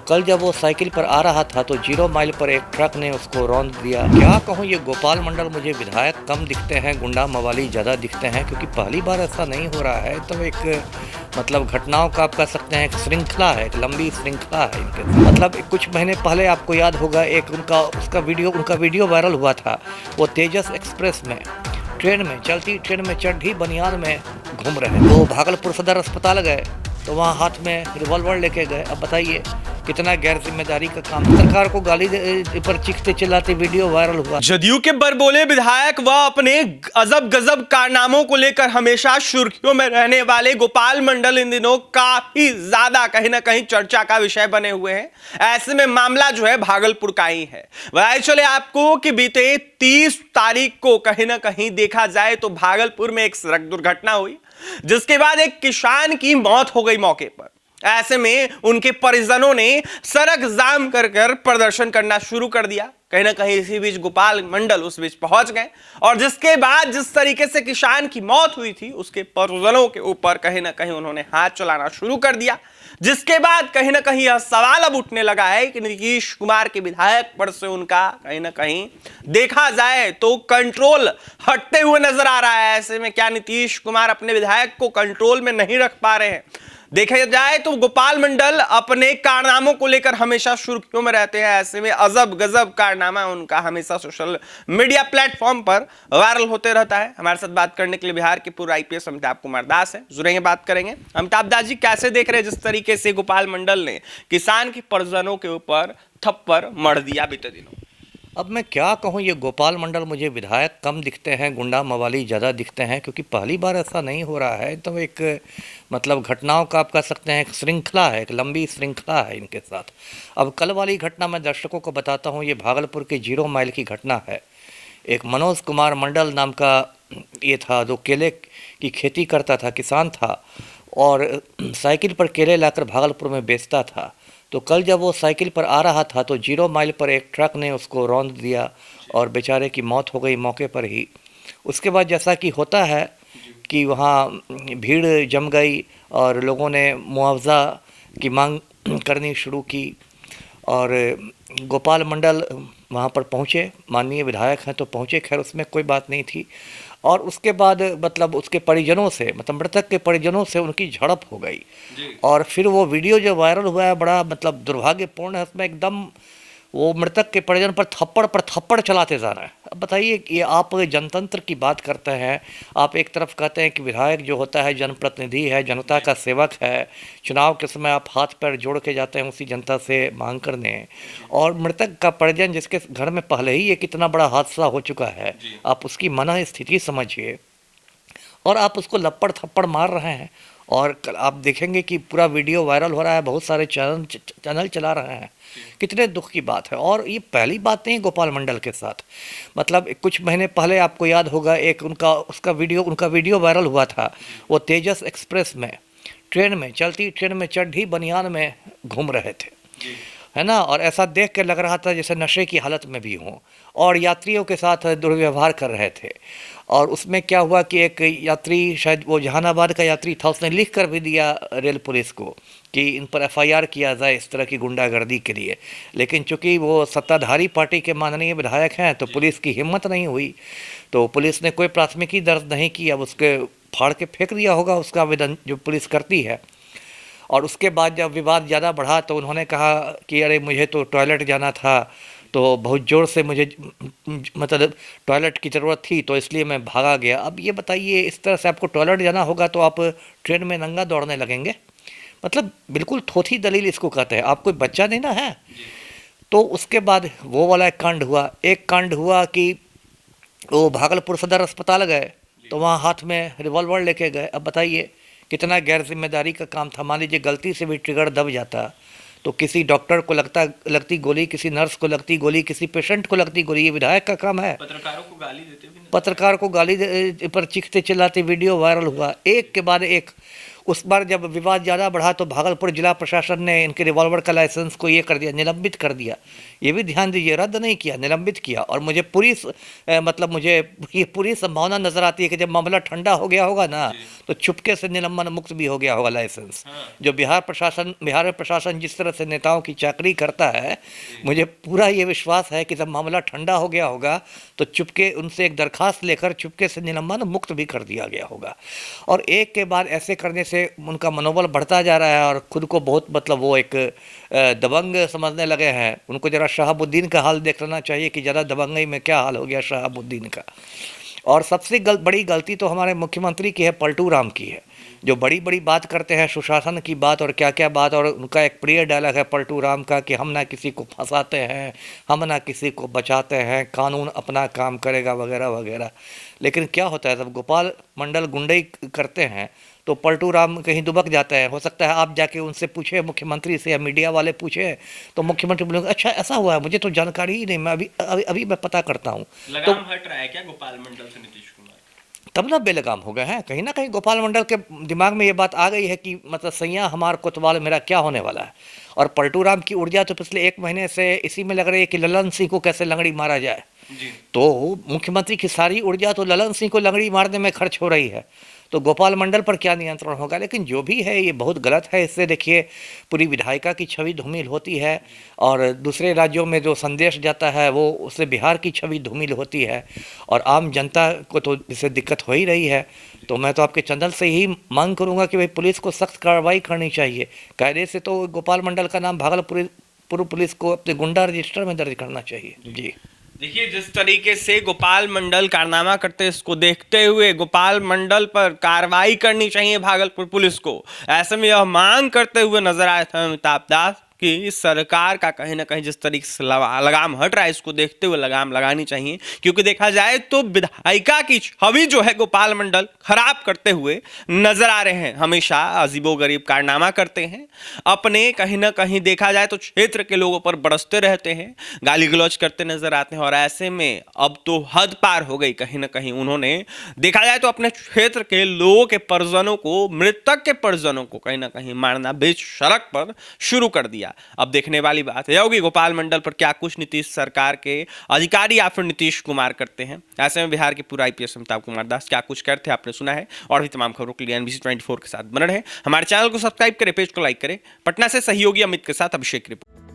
कल जब वो साइकिल पर आ रहा था तो 0 माइल पर एक ट्रक ने उसको रौंद दिया। क्या कहूँ, ये गोपाल मंडल मुझे विधायक कम दिखते हैं, गुंडा मवाली ज़्यादा दिखते हैं, क्योंकि पहली बार ऐसा नहीं हो रहा है। तो एक मतलब घटनाओं का आप कह सकते हैं एक श्रृंखला है, एक लंबी श्रृंखला है इनके। मतलब कुछ महीने पहले आपको याद होगा एक उनका वीडियो वायरल हुआ था। वो तेजस एक्सप्रेस में चलती ट्रेन में चड्ढी बनियान में घूम रहे। वो भागलपुर सदर अस्पताल गए तो वहाँ हाथ में रिवॉल्वर लेके गए। अब बताइए कितना गैर जिम्मेदारी का काम। सरकार को गाली पर चीखते चिल्लाते वीडियो वायरल हुआ। जदयू के बड़बोले विधायक व अपने अजब गजब कारनामों को लेकर हमेशा सुर्खियों में रहने वाले गोपाल मंडल इन दिनों काफी ज्यादा कहीं ना कहीं चर्चा का विषय बने हुए हैं। ऐसे में मामला जो है भागलपुर का ही है। बताइए चले आपको कि बीते 30 तारीख को कहीं ना कहीं देखा जाए तो भागलपुर में एक सड़क दुर्घटना हुई, जिसके बाद एक किसान की मौत हो गई मौके पर। ऐसे में उनके परिजनों ने सड़क जाम कर प्रदर्शन करना शुरू कर दिया। कहीं ना कहीं इसी बीच गोपाल मंडल उस बीच पहुंच गए और जिसके बाद जिस तरीके से किसान की मौत हुई थी उसके परिजनों के ऊपर कहीं ना कहीं उन्होंने हाथ चलाना शुरू कर दिया। जिसके बाद कहीं ना कहीं यह सवाल अब उठने लगा है कि नीतीश कुमार के विधायक पद से उनका कहीं ना कहीं देखा जाए तो कंट्रोल हटते हुए नजर आ रहा है। ऐसे में क्या नीतीश कुमार अपने विधायक को कंट्रोल में नहीं रख पा रहे हैं? देखा जाए तो गोपाल मंडल अपने कारनामों को लेकर हमेशा सुर्खियों में रहते हैं। ऐसे में अजब गजब कारनामा उनका हमेशा सोशल मीडिया प्लेटफॉर्म पर वायरल होते रहता है। हमारे साथ बात करने के लिए बिहार के पूर्व IPS अमिताभ कुमार दास है, जुड़ेंगे, बात करेंगे। अमिताभ दास जी, कैसे देख रहे हैं जिस तरीके से गोपाल मंडल ने किसान के परिजनों के ऊपर थप्पड़ मढ़ दिया बीते दिनों? अब मैं क्या कहूँ, ये गोपाल मंडल मुझे विधायक कम दिखते हैं, गुंडा मवाली ज़्यादा दिखते हैं, क्योंकि पहली बार ऐसा नहीं हो रहा है। तो एक मतलब घटनाओं का आप कह सकते हैं एक श्रृंखला है, एक लंबी श्रृंखला है इनके साथ। अब कल वाली घटना मैं दर्शकों को बताता हूँ। ये भागलपुर के 0 माइल की घटना है। एक मनोज कुमार मंडल नाम का ये था जो केले की खेती करता था, किसान था, और साइकिल पर केले लाकर भागलपुर में बेचता था। तो कल जब वो साइकिल पर आ रहा था तो 0 माइल पर एक ट्रक ने उसको रौंद दिया और बेचारे की मौत हो गई मौके पर ही। उसके बाद जैसा कि होता है कि वहाँ भीड़ जम गई और लोगों ने मुआवजा की मांग करनी शुरू की और गोपाल मंडल वहाँ पर पहुँचे, माननीय विधायक हैं तो पहुँचे, खैर उसमें कोई बात नहीं थी। और उसके बाद मतलब उसके परिजनों से, मतलब मृतक के परिजनों से उनकी झड़प हो गई। और फिर वो वीडियो जो वायरल हुआ है बड़ा मतलब दुर्भाग्यपूर्ण है। उसमें एकदम वो मृतक के परिजन पर थप्पड़ चलाते जा रहा है। अब बताइए ये आप जनतंत्र की बात करते हैं, आप एक तरफ कहते हैं कि विधायक जो होता है जनप्रतिनिधि है, जनता का सेवक है, चुनाव के समय आप हाथ पैर जोड़ के जाते हैं उसी जनता से मांग करने, और मृतक का परिजन जिसके घर में पहले ही ये कितना बड़ा हादसा हो चुका है, आप उसकी मनः स्थिति समझिए और आप उसको लपड़ थप्पड़ मार रहे हैं। और आप देखेंगे कि पूरा वीडियो वायरल हो रहा है, बहुत सारे चैनल चला रहे हैं। कितने दुख की बात है। और ये पहली बात नहीं गोपाल मंडल के साथ। मतलब कुछ महीने पहले आपको याद होगा एक उनका वीडियो वायरल हुआ था। वो तेजस एक्सप्रेस में चलती ट्रेन में चड्ढी बनियान में घूम रहे थे, है ना। और ऐसा देख के लग रहा था जैसे नशे की हालत में भी हों और यात्रियों के साथ दुर्व्यवहार कर रहे थे। और उसमें क्या हुआ कि एक यात्री, शायद वो जहानाबाद का यात्री था, उसने लिख कर भी दिया रेल पुलिस को कि इन पर FIR किया जाए इस तरह की गुंडागर्दी के लिए। लेकिन चूंकि वो सत्ताधारी पार्टी के माननीय विधायक हैं तो पुलिस की हिम्मत नहीं हुई, तो पुलिस ने कोई प्राथमिकी दर्ज नहीं की। अब उसके फाड़ के फेंक दिया होगा उसका आवेदन जो पुलिस करती है। और उसके बाद जब विवाद ज़्यादा बढ़ा तो उन्होंने कहा कि अरे मुझे तो टॉयलेट जाना था, तो बहुत ज़ोर से मुझे मतलब टॉयलेट की ज़रूरत थी तो इसलिए मैं भागा गया। अब ये बताइए इस तरह से आपको टॉयलेट जाना होगा तो आप ट्रेन में नंगा दौड़ने लगेंगे? मतलब बिल्कुल थोथी दलील इसको कहते हैं। आप कोई बच्चा नहीं ना है। तो उसके बाद वो वाला एक कांड हुआ कि वो भागलपुर सदर अस्पताल गए तो वहाँ हाथ में रिवॉल्वर लेके गए। अब बताइए कितना गैर जिम्मेदारी का काम था। मान लीजिए गलती से भी ट्रिगर दब जाता तो किसी डॉक्टर को लगती गोली, किसी नर्स को लगती गोली, किसी पेशेंट को लगती गोली। ये विधायक का काम है। पत्रकारों को गाली देते भी नहीं। पत्रकार को गाली पर चीखते चिल्लाते वीडियो वायरल हुआ, एक के बाद एक। उस बार जब विवाद ज़्यादा बढ़ा तो भागलपुर जिला प्रशासन ने इनके रिवॉल्वर का लाइसेंस को ये कर दिया, निलंबित कर दिया। ये भी ध्यान दीजिए, रद्द नहीं किया, निलंबित किया। और मुझे मतलब मुझे ये पूरी संभावना नज़र आती है कि जब मामला ठंडा हो गया होगा ना तो चुपके से निलंबन मुक्त भी हो गया होगा लाइसेंस। जो बिहार में प्रशासन जिस तरह से नेताओं की चाकरी करता है, मुझे पूरा ये विश्वास है कि जब मामला ठंडा हो गया होगा तो चुपके उनसे एक दरखास्त लेकर चुपके से निलंबन मुक्त भी कर दिया गया होगा। और एक के बाद ऐसे करने से उनका मनोबल बढ़ता जा रहा है और खुद को बहुत मतलब वो एक दबंग समझने लगे हैं। उनको ज़रा शहाबुद्दीन का हाल देख लेना चाहिए कि ज़रा दबंगई में क्या हाल हो गया शहाबुद्दीन का। और सबसे बड़ी गलती तो हमारे मुख्यमंत्री की है, पलटू राम की है, जो बड़ी बड़ी बात करते हैं, सुशासन की बात और क्या क्या बात। और उनका एक प्रिय डायलॉग है पलटू राम का कि हम ना किसी को फंसाते हैं, हम ना किसी को बचाते हैं, कानून अपना काम करेगा वगैरह वगैरह। लेकिन क्या होता है, जब गोपाल मंडल गुंडई करते हैं तो पलटू राम कहीं दुबक जाते हैं। हो सकता है आप जाके उनसे पूछे, मुख्यमंत्री से या मीडिया वाले पूछे तो मुख्यमंत्री बोलेंगे अच्छा ऐसा हुआ है, मुझे तो जानकारी ही नहीं, मैं अभी मैं पता करता हूँ। तो हट रहा है क्या गोपाल मंडल से नीतीश कुमार? तब ना बेलगाम हो गए हैं। कहीं ना कहीं गोपाल मंडल के दिमाग में ये बात आ गई है कि मतलब सैया हमार कोतवाल मेरा क्या होने वाला है। और पलटू राम की ऊर्जा तो पिछले 1 महीने से इसी में लग रही है कि ललन सिंह को कैसे लंगड़ी मारा जाए। तो मुख्यमंत्री की सारी ऊर्जा तो ललन सिंह को लंगड़ी मारने में खर्च हो रही है, तो गोपाल मंडल पर क्या नियंत्रण होगा। लेकिन जो भी है ये बहुत गलत है। इससे देखिए पूरी विधायिका की छवि धूमिल होती है और दूसरे राज्यों में जो संदेश जाता है वो उससे बिहार की छवि धूमिल होती है और आम जनता को तो इससे दिक्कत हो ही रही है। तो मैं तो आपके चैनल से यही मांग करूँगा कि भाई पुलिस को सख्त कार्रवाई करनी चाहिए। कायदे से तो गोपाल मंडल का नाम भागलपुर पुलिस को अपने गुंडा रजिस्टर में दर्ज करना चाहिए। जी देखिए, जिस तरीके से गोपाल मंडल कारनामा करते हैं, इसको देखते हुए गोपाल मंडल पर कार्रवाई करनी चाहिए भागलपुर पुलिस को। ऐसे में यह मांग करते हुए नजर आए थे अमिताभ दास कि इस सरकार का कहीं ना कहीं जिस तरीके से लगाम हट रहा है, इसको देखते हुए लगाम लगानी चाहिए। क्योंकि देखा जाए तो विधायिका की छवि जो है गोपाल मंडल खराब करते हुए नजर आ रहे हैं। हमेशा अजीबोगरीब कारनामा करते हैं, अपने कहीं ना कहीं देखा जाए तो क्षेत्र के लोगों पर बरसते रहते हैं, गाली गलौज करते नजर आते हैं। और ऐसे में अब तो हद पार हो गई। कहीं ना कहीं उन्होंने देखा जाए तो अपने क्षेत्र के लोगों के परिजनों को, मृतक के परिजनों को कहीं ना कहीं मारना बीच सड़क पर शुरू कर दिया। अब देखने वाली बात है होगी गोपाल मंडल पर क्या कुछ नीतीश सरकार के अधिकारी या फिर नीतीश कुमार करते हैं। ऐसे में बिहार के पूर्व IPS अमिताभ कुमार दास क्या कुछ करते हैं आपने सुना है। और भी तमाम खबरों के लिए NBC 24 के साथ बने रहें। हमारे चैनल को सब्सक्राइब करें, पेज को लाइक करें। पटना से सहयोगी अमित के साथ अभिषेक रिपोर्ट।